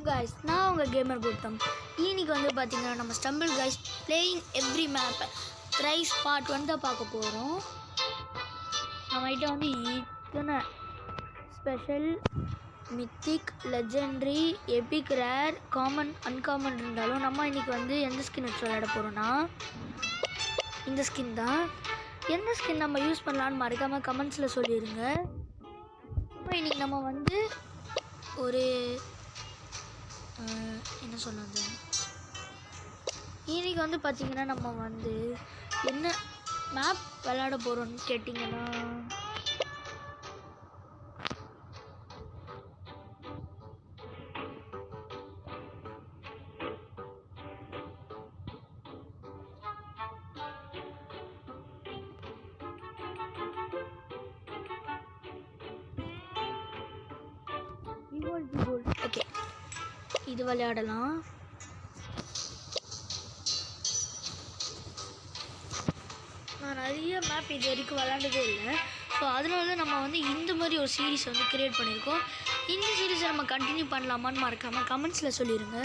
guys, நான் உங்கள் gamer கூட்டம். இன்னைக்கு வந்து பார்த்தீங்கன்னா நம்ம stumble guys playing every map thrice part 1 தான் பார்க்க போகிறோம். நம்மகிட்ட வந்து இத்தனை special mythic legendary Epic rare common uncommon இருந்தாலும் நம்ம இன்றைக்கி வந்து எந்த ஸ்கின் வச்சு விளையாட போகிறோன்னா இந்த ஸ்கின் தான். எந்த ஸ்கின் நம்ம யூஸ் பண்ணலான்னு மறக்காமல் கமெண்ட்ஸில் சொல்லிடுங்க. இப்போ இன்றைக்கி நம்ம வந்து ஒரு என்ன சொன்னது இன்னைக்கு வந்து பார்த்திங்கன்னா நம்ம வந்து என்ன மேப் விளையாட போகிறோன்னு கேட்டிங்கன்னா ஓகே இது விளையாடலாம். நான் நிறைய மேப் இது வரைக்கும் விளையாண்டதே இல்லை. ஸோ அதனால தான் நம்ம வந்து இந்த மாதிரி ஒரு சீரீஸ் வந்து க்ரியேட் பண்ணியிருக்கோம். இந்த சீரீஸை நம்ம கண்டினியூ பண்ணலாமான்னு மறக்காமல் கமெண்ட்ஸில் சொல்லிடுங்க.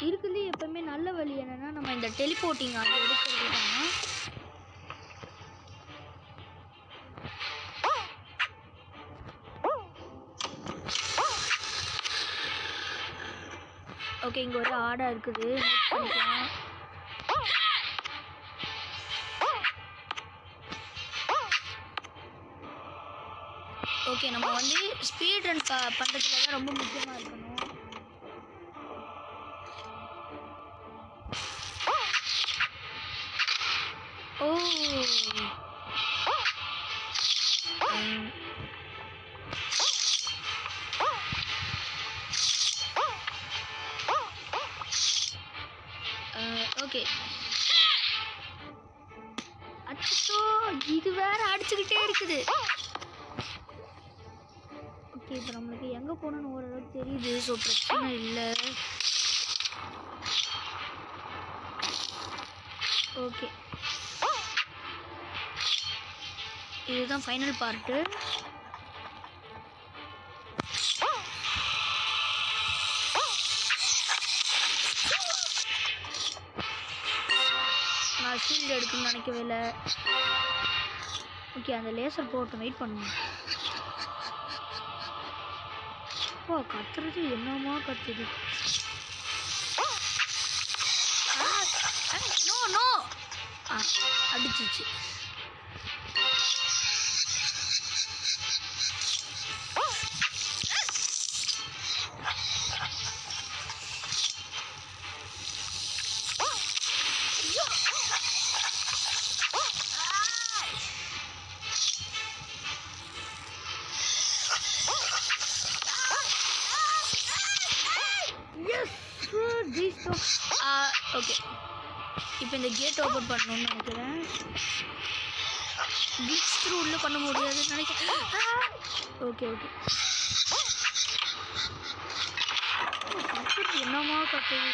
இருக்குதுலே எப்பவுமே நல்ல வழி என்னென்னா நம்ம இந்த டெலிபோர்ட்டிங் அது எடுக்கிறது தான். ஓகே, இங்கே ஒரு ஆடை இருக்குது. ஓகே, நம்ம வந்து ஸ்பீட் ரன் பண்ணுறதுல தான் ரொம்ப முக்கியமாக இருக்கணும். ஓ ஓகே, அச்சோ இது வேற அடிச்சுக்கிட்டே இருக்குது. ஓகே, இப்போ நம்மளுக்கு எங்கே போகணுன்னு ஓரளவுக்கு தெரியுது. ஸோ பிரச்சனை இல்லை. ஓகே, இதுதான் ஃபைனல் பார்ட்டு. நான் ஷீல்டு எடுக்கணும்னு நினைக்கவே இல்லை. ஓகே, அந்த லேசர் போட்டு வெயிட் பண்ணுவோம். ஓ கத்துறது என்னமா கத்துது. No no அடிச்சிச்சு. ஓகே, இப்போ இந்த கேட் ஓப்பன் பண்ணணும்னு நினைக்கிறேன். கிளிச் த்ரூ உள்ள பண்ண முடியாதுன்னு நினைக்கிறேன். ஓகே ஓகே, என்னமா கத்துது.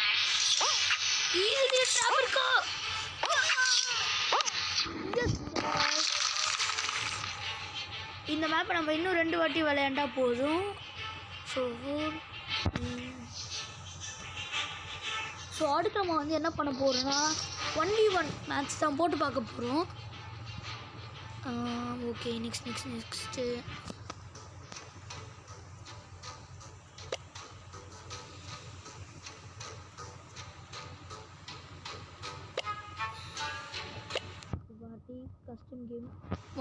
இந்த மேப்பை நம்ம இன்னும் 2 வாட்டி விளையாண்டா போதும். ஸோ அடுத்து நம்ம வந்து என்ன பண்ண போகிறோன்னா 1v1 மேட்ச் தான் போட்டு பார்க்க போகிறோம். Okay, next custom game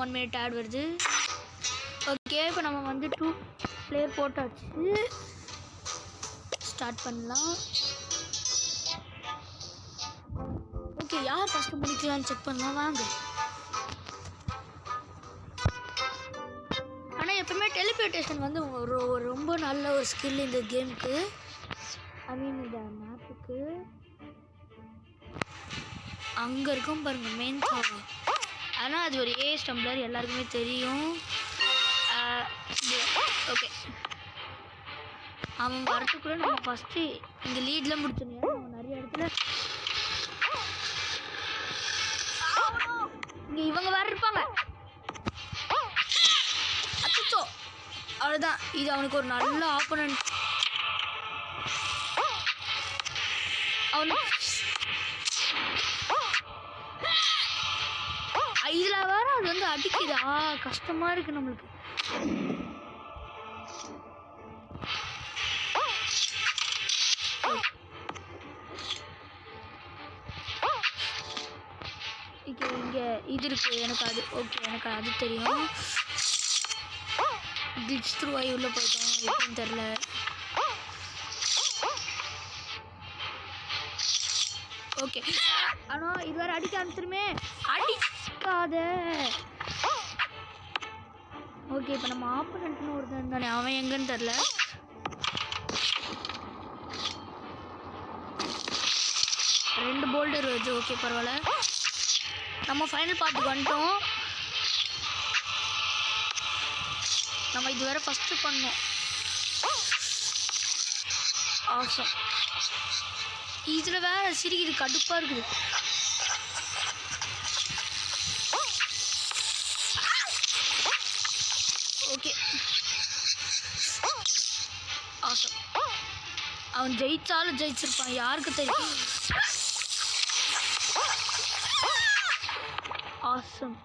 1 minute ad வருது. ஓகே, இப்போ நம்ம வந்து 2 பிளேயர் போட்டாச்சு. ஸ்டார்ட் பண்ணலாம். ஓகே, யார் ஃபஸ்ட்டு முடிக்கலான்னு செக் பண்ணலாம் வாங்க. ஆனால் எப்பவுமே டெலிபோர்ட்டேஷன் வந்து ரொம்ப நல்ல ஒரு ஸ்கில் இந்த கேமுக்கு. ஐ மீன் இந்த மேப்புக்கு. அங்கே இருக்கும் பாருங்கள் மெயின் காவா. ஆனால் அது ஒரு ஏ ஸ்டம்பிளர் எல்லாருக்குமே தெரியும். ஓகே அவன் வரத்துக்குள்ள நம்ம ஃபஸ்ட்டு இங்கே லீடில் முடிச்சிடணும். அவன் நிறைய இடத்துல இங்கே இவங்க வேறு இருப்பாங்க. அச்சோ அவ்வளோதான். இது அவனுக்கு ஒரு நல்ல ஆப்போனன்ட். அவனு இதில் வேற அது வந்து அடிக்குதா, கஷ்டமா இருக்கு நம்மளுக்கு. இங்கே இது இருக்கு எனக்கு அது ஓகே, எனக்கு அது தெரியும். கிளிட்ச் த்ரூ ஆகி உள்ளே போயிட்டோம், எப்படின்னு தெரில. ஓகே ஆனால் இது வேறு அடிக்க ஆரம்பிச்சிருமே, அடிக்காத. ஓகே இப்போ நம்ம ஆப்போனன்ட்னு ஒருத்தன் தானே, அவன் எங்கன்னு தெரில. ரெண்டு போல்டர் வருது. ஓகே பரவாயில்ல, நம்ம ஃபைனல் பார்ட்டுக்கு வந்துட்டோம். நம்ம இது வேற ஃபஸ்ட்டு பண்ணோம். ஆசம் இதில் வேற சிரிக்குது, கடுப்பாக இருக்குது. Okay awesome. அவன் ஜெயிச்சாலும் ஜெயிச்சிருப்பான், யாருக்கு தெரியும். Awesome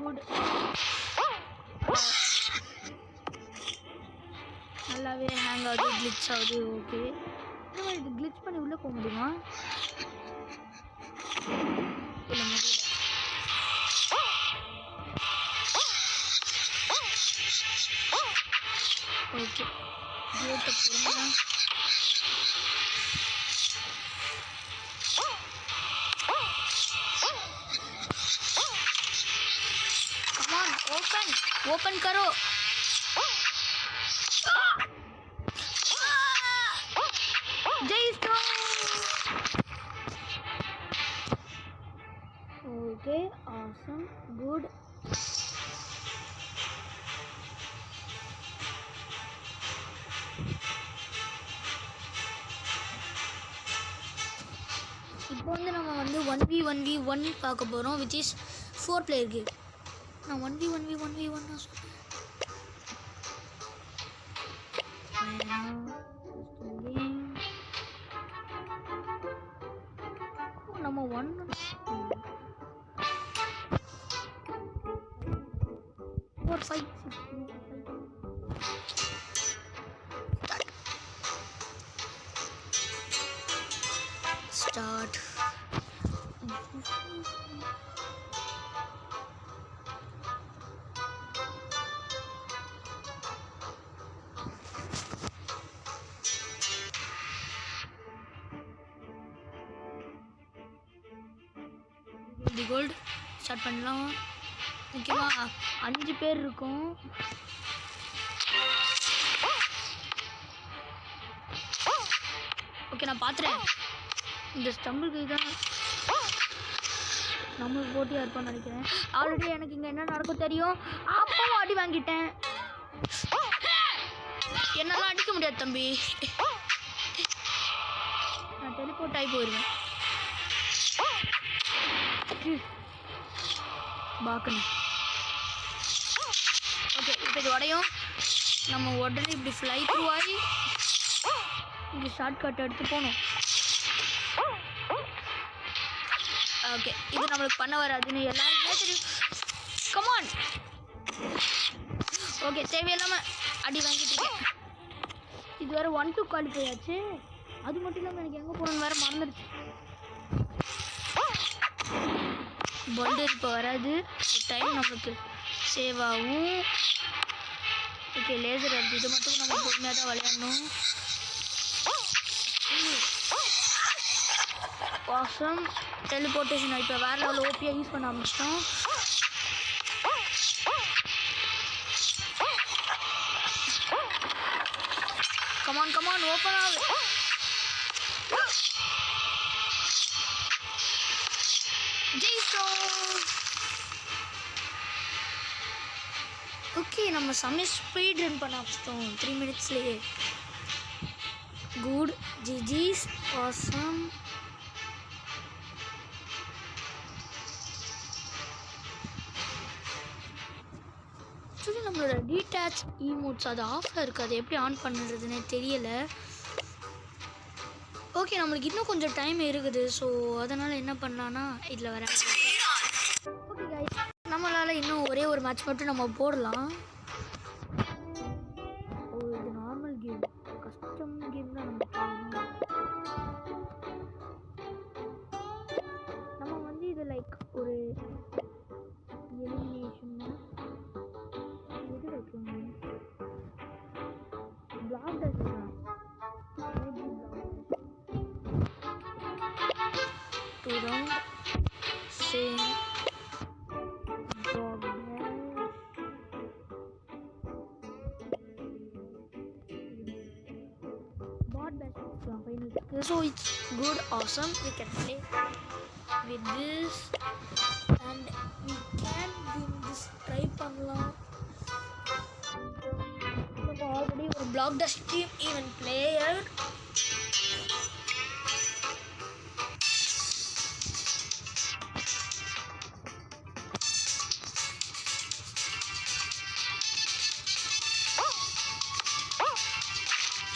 good. நல்லாவே ஹேங் ஆகுது, கிளிச் ஆகுது. ஓகே இது கிளிச் பண்ணி உள்ளே போக முடியுமா? இல்லை முடியல. ஓகே கேட்டை பொறுமையா कमान ओपन करो. जय ओके awesome good. இப்போ வந்து நம்ம வந்து 1v1v1 பார்க்க போகிறோம், விச் இஸ் 4 player game. நான் 1v1v1v1 தான் சொல்கிறேன். நம்ம 1 4 5 start. தி கோல்டு ஸ்டார்ட் பண்ணலாம். முக்கியமாக 5 பேர் இருக்கும். ஓகே நான் பார்த்துறேன். இந்த ஸ்டம்பிளுக்கு தான் நம்மளுக்கு போட்டியாக இருப்பான்னு நினைக்கிறேன். ஆல்ரெடி எனக்கு இங்கே என்ன நடக்கும் தெரியும். அப்பவும் அடி வாங்கிட்டேன். என்னெல்லாம் அடிக்க முடியாது தம்பி, நான் டெலிபோர்ட் ஆகி போயிடுவேன். பாக்கணும். ஓகே இப்போ இது உடையும். நம்ம உடனே இப்படி ஃப்ளை த்ரூ ஆகி இங்கே ஷார்ட் கட் எடுத்து போகணும். ஓகே இது நம்மளுக்கு பண்ண வராதுன்னு எல்லாருக்குமே தெரியும். கமான். ஓகே தேவையில்லாமல் அடி வாங்கிட்டு இருக்கேன். இது வேறு 1-2 குவாலிஃபை ஆச்சு. அது மட்டும் இல்லாமல் எனக்கு எங்கே போகணுன்னு வேறு மறந்துடுச்சு. போல்டர் இப்போ வராது, டைம் நம்மளுக்கு சேவ் ஆகும். ஓகே லேசர் வருது, இது மட்டும் நம்ம பொறுமையாக தான் விளையாடணும். ஆசம் டெலிபோர்ட்டேஷன் இப்போ வேறு லெவலில் ஓபியாக யூஸ் பண்ண ஆரம்பிச்சிட்டோம். கமான் கமான் ஓப்பன் ஆகுது. ஓகே ஓகே நம்ம செம்ம ஸ்பீட் ரன் பண்ண ஆரம்பிச்சிட்டோம் 3 மினிட்ஸ்லேயே. Good GGs awesome. ஆக்சுவலி நம்மளோட டீடாச் ஈமோட்ஸ் அது ஆஃபில் இருக்குது, அது எப்படி ஆன் பண்ணுறதுன்னு தெரியலை. ஓகே நம்மளுக்கு இன்னும் கொஞ்சம் டைம் இருக்குது. ஸோ அதனால் என்ன பண்ணலான்னா இதில் வர ஓகே கைஸ், நம்மளால் இன்னும் ஒரே ஒரு மேட்ச் மட்டும் நம்ம போடலாம். ஓ இது நார்மல் கேம், கஸ்டம் கேம் தான் நம்ம போடணும். நம்ம வந்து இது லைக் ஒரு எலிமினேஷன் எது வைக்கணும், பிளாக் டஸ் தான் to round same dog bot bash final. So it's good, awesome. We can play with this and we can win this. Try பண்ணலாம். நம்ம already ஒரு block dash team even player.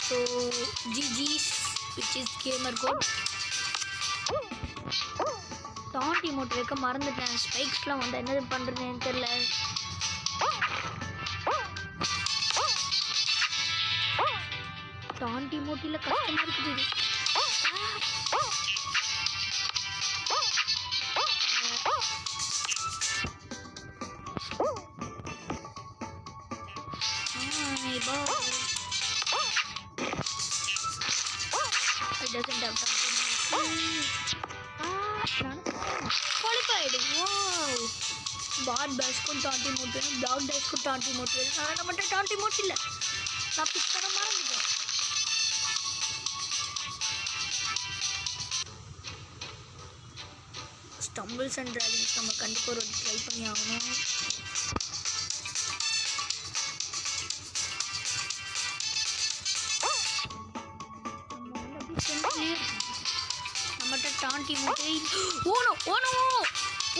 So GG's, which is gamer code. Don't emote வைக்க மறந்துட்டேன். ஸ்பைக்ஸ்லாம் வந்து என்னது பண்ணுறதுன்னு தெரியல. Don't இமோட்டில் கஷ்டமாக இருக்குது. Doesn't have something. Qualified. Wow. Bot bash को taunt emote है, block dash को taunt emote है. ना ना मतलब taunt emote ही ले. ना पिक करना मार दिया. Stumbles and dragons நம்ம கண்டிப்பா ஒரு ட்ரை பண்ணி ஆகணும். நம்மகிட்ட டான்டி மூட்டை. ஓனோ ஓனோ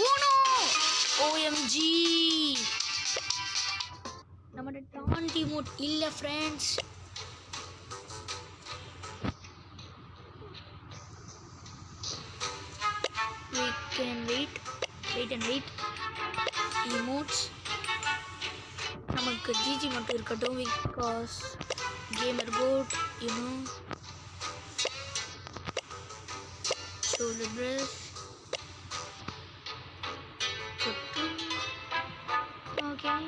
ஓனோ OMG, நம்மகிட்ட டான்டி மூட் இல்லை friends. we can wait and wait. emotes நமக்கு ஜிஜி மட்டும் இருக்கட்டும், because gamer goat, you know. So the breath. Okay.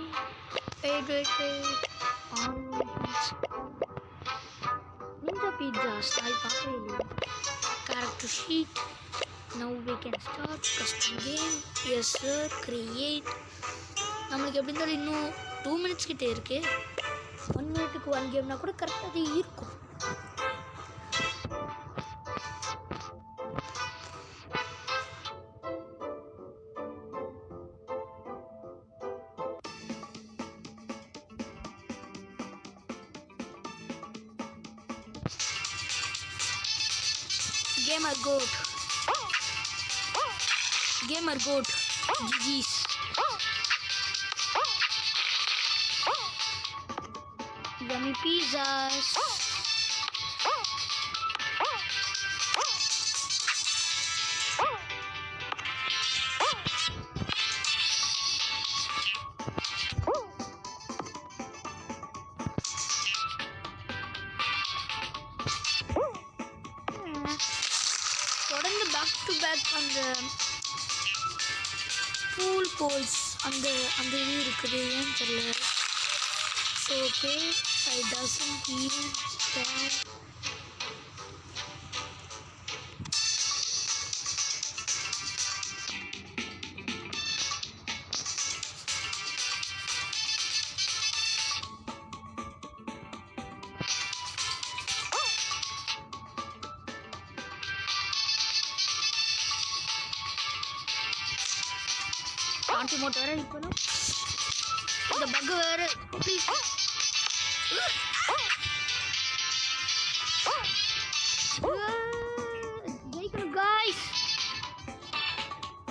Wait. Ninja pizzas. I pakkaile. Character sheet. Now we can start custom game. Yes sir. Create. நம்மளுக்கு எப்படி இருந்தாலும் இன்னும் 2 minutes கிட்டே இருக்கு. 1 minuteக்கு 1 கேம்னா கூட கரெக்டாக இருக்கும். Gamer goat. GG's. Yummy pizzas. தொடர்ந்து பேக் டு பேக் அந்த பூல் போல்ஸ் அந்த இது இருக்குது, ஏன்னு தெரியல. So okay, I doesn't even care. Anti mode வேற இப்போலாம் இந்த பக் வேற ப்ளீஸ். ஜெயிக்கணும் காய்ஸ்.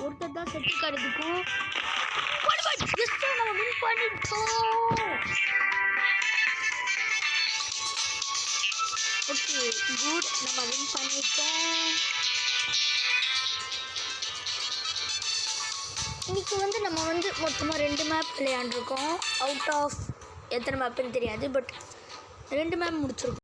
ஒருத்தர் தான் செத்து கிடைக்கும். நம்ம வின் பண்ணிட்டோம். ஓகே குட், நம்ம வின் பண்ணிட்டோம். இன்னைக்கு வந்து நம்ம வந்து மொத்தமாக 2 மேப் விளையாண்டுருக்கோம். அவுட் ஆஃப் எத்தனை மேப்புன்னு தெரியாது, பட் 2 மேப் முடிச்சிருக்கோம்.